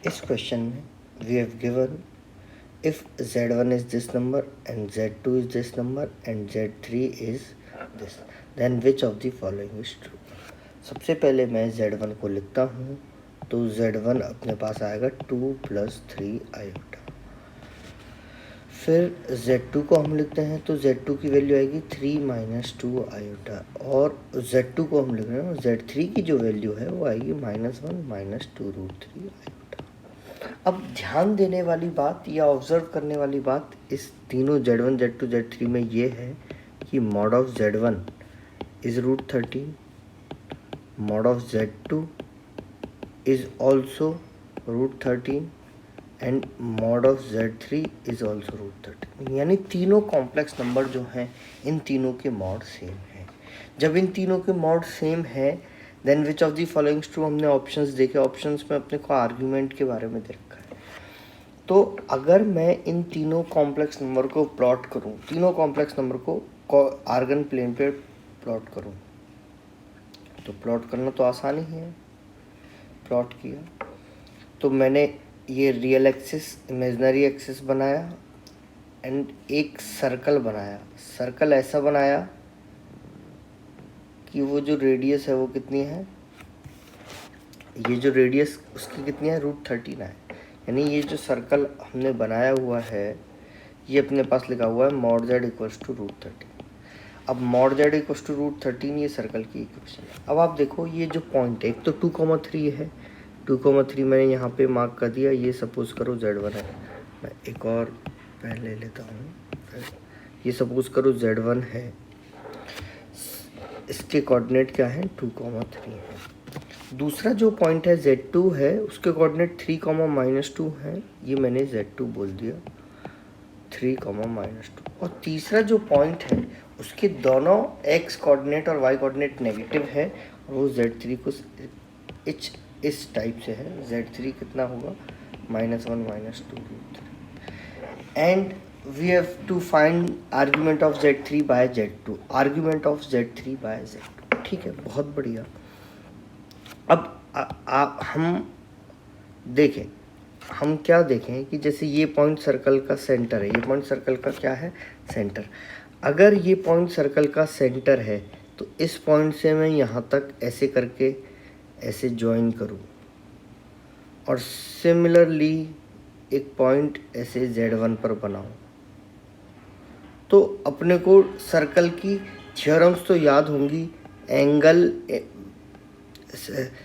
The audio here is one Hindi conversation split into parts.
इस क्वेश्चन में we have given if z1 is this number and z2 is this number and z3 is this, then which of the following is true. सबसे पहले मैं z1 को लिखता हूँ, तो z1 अपने पास आएगा 2 + 3 आयोटा। फिर z2 को हम लिखते हैं, तो z2 की वैल्यू आएगी 3 - 2 आयोटा, और z2 को हम लिख रहे हैं, z3 की जो वैल्यू है वो आएगी -1 - 2√3 आयोटा। अब ध्यान देने वाली बात या ऑब्जर्व करने वाली बात इस तीनों z1, z2, z3 में ये है कि mod of z1 is √13, mod of z2 is also √13 and mod of z3 is also √13। यानी तीनों कॉम्प्लेक्स नंबर जो हैं इन तीनों के मॉड सेम हैं। जब इन तीनों के मॉड सेम है then which of the following true. हमने ऑप्शंस देखे, ऑप्शंस में अपने को आर्ग्यूमेंट के बारे में देखा है। तो अगर मैं इन तीनों कॉम्प्लेक्स नंबर को प्लॉट करूं, तीनों कॉम्प्लेक्स नंबर को आर्गन प्लेन पे प्लॉट करूं, तो प्लॉट करना तो आसान ही है। प्लॉट किया तो मैंने ये रियल एक्सिस, इमेजिनरी एक्सिस बनाया एंड एक सर्कल बनाया। सर्कल ऐसा बनाया कि वो जो रेडियस है वो कितनी है, ये जो रेडियस उसकी कितनी है, √13 है। यानी ये जो सर्कल हमने बनाया हुआ है ये अपने पास लिखा हुआ है mod z = √13। अब mod z = √13 ये सर्कल की इक्वेशन है। अब आप देखो ये जो पॉइंट है, एक तो 2,3 है, 2,3 मैंने यहाँ पे मार्क कर दिया। ये सपोज करो z1 है, मैं एक और पहले लेता हूँ। ये सपोज करो z1 है, इसके कोऑर्डिनेट क्या है, 2,3 है। दूसरा जो पॉइंट है z2 है, उसके कोऑर्डिनेट 3, -2 है। ये मैंने z2 बोल दिया, 3, -2। और तीसरा जो पॉइंट है उसके दोनों x कोऑर्डिनेट और y कोऑर्डिनेट नेगेटिव है, और वो z3 को इस टाइप से है। z3 कितना होगा, -1 - 2√3। And we have to find argument of z3 by z2, argument of z3 by z2। ठीक है, बहुत बढ़िया। अब हम देखें, हम क्या देखें कि जैसे ये पॉइंट सर्कल का सेंटर है, ये पॉइंट सर्कल का क्या है, सेंटर। अगर ये पॉइंट सर्कल का सेंटर है तो इस पॉइंट से मैं यहाँ तक ऐसे करके ऐसे ज्वाइन करूँ, और सिमिलरली एक पॉइंट ऐसे z1 पर बनाऊँ, तो अपने को सर्कल की थ्योरम्स तो याद होंगी। Angle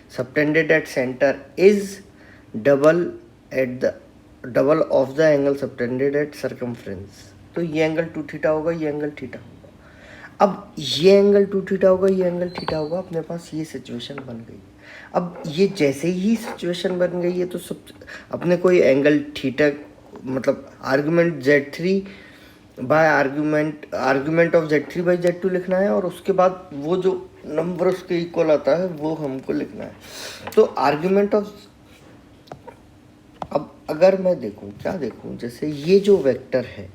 subtended at center is double of the angle subtended at circumference। तो ये एंगल 2θ होगा, ये एंगल θ होगा। अब ये एंगल 2θ होगा, ये एंगल θ होगा। अपने पास ये सिचुएशन बन गई। अब ये जैसे ही सिचुएशन बन गई है तो सब अपने कोई एंगल θ, मतलब argument z3 by argument of z3 by z2 लिखना है, और उसके बाद वो जो नंबर उसके इक्वल आता है वो हमको लिखना है। तो आर्गुमेंट ऑफ, अब अगर मैं देखूं, क्या देखूं, जैसे ये जो वेक्टर है,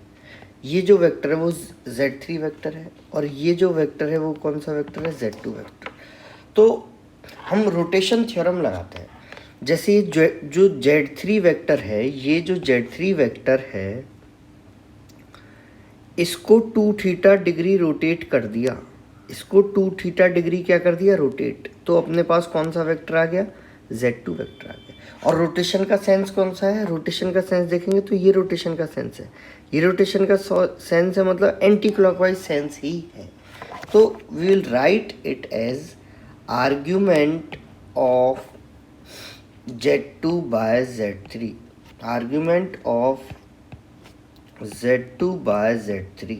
ये जो वेक्टर है वो z3 वेक्टर है, और ये जो वेक्टर है वो कौन सा वेक्टर है, z2 वेक्टर। तो हम रोटेशन थ्योरम लगाते हैं। जैसे ये जो z3 वेक्टर है, ये जो z3 वेक्टर है इसको 2θ डिग्री रोटेट कर दिया, इसको 2θ डिग्री क्या कर दिया, रोटेट। तो अपने पास कौन सा वेक्टर आ गया, z2 वेक्टर आ गया। और रोटेशन का सेंस कौन सा है, रोटेशन का सेंस देखेंगे तो ये रोटेशन का सेंस है, ये रोटेशन का सेंस है, मतलब एंटी क्लॉकवाइज सेंस ही है। तो we will write it as argument of z2 by z3, argument of z2 by z3,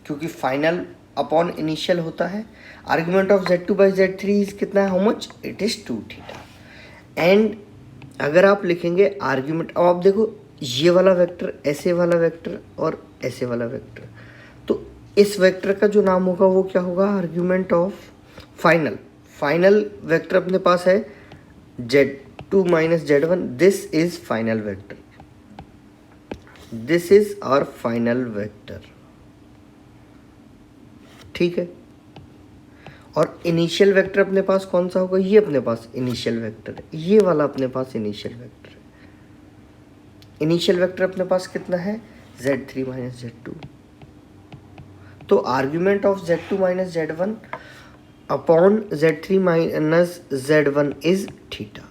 क्योंकि फाइनल अपॉन इनिशियल होता है। Argument of z2 by z3 is कितना है, how much, it is 2θ। And अगर आप लिखेंगे आर्ग्यूमेंट, अब आप देखो ये वाला वेक्टर, ऐसे वाला वेक्टर और ऐसे वाला वेक्टर, तो इस वेक्टर का जो नाम होगा वो क्या होगा, आर्ग्यूमेंट ऑफ फाइनल वेक्टर अपने पास है z2 - z1, this is final vector, this is our final vector. ठीक है, और इनिशियल वेक्टर अपने पास कौन सा होगा, ये अपने पास इनिशियल वेक्टर है, ये वाला अपने पास इनिशियल वेक्टर है। इनिशियल वेक्टर अपने पास कितना है, z3 माइनस z2। तो argument of z2 minus z1 upon z3 minus z1 is theta.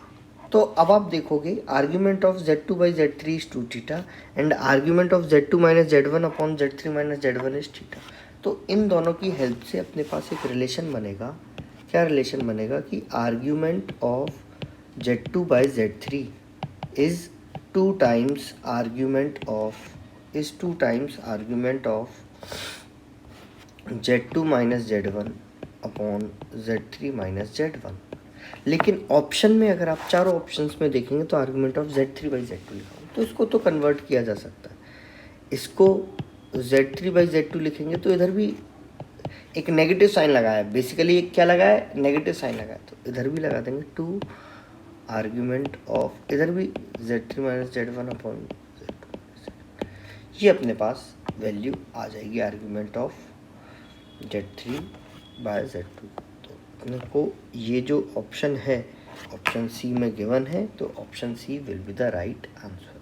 तो अब आप देखोगे argument of z2 by z3 is 2 theta and argument of z2 minus z1 upon z3 minus z1 is theta. तो इन दोनों की हेल्प से अपने पास एक रिलेशन बनेगा। क्या रिलेशन बनेगा कि argument of z2 by z3 is 2 times argument of z2 minus z1 upon z3 minus z1। लेकिन ऑप्शन में अगर आप चारों ऑप्शंस में देखेंगे तो argument of z3 by z2 लिखा हो, तो इसको तो कन्वर्ट किया जा सकता है। इसको z3 बाई z2 लिखेंगे तो इधर भी एक नेगेटिव साइन लगाया है, बेसिकली एक क्या लगाया है, नेगेटिव साइन लगाया, तो इधर भी लगा देंगे 2 आर्ग्यूमेंट ऑफ, इधर भी z3 minus z1 upon z2। ये अपने पास वैल्यू आ जाएगी argument of z3 by z2। तो अपने को ये जो ऑप्शन है ऑप्शन सी में गिवन है, तो option C will be the right answer.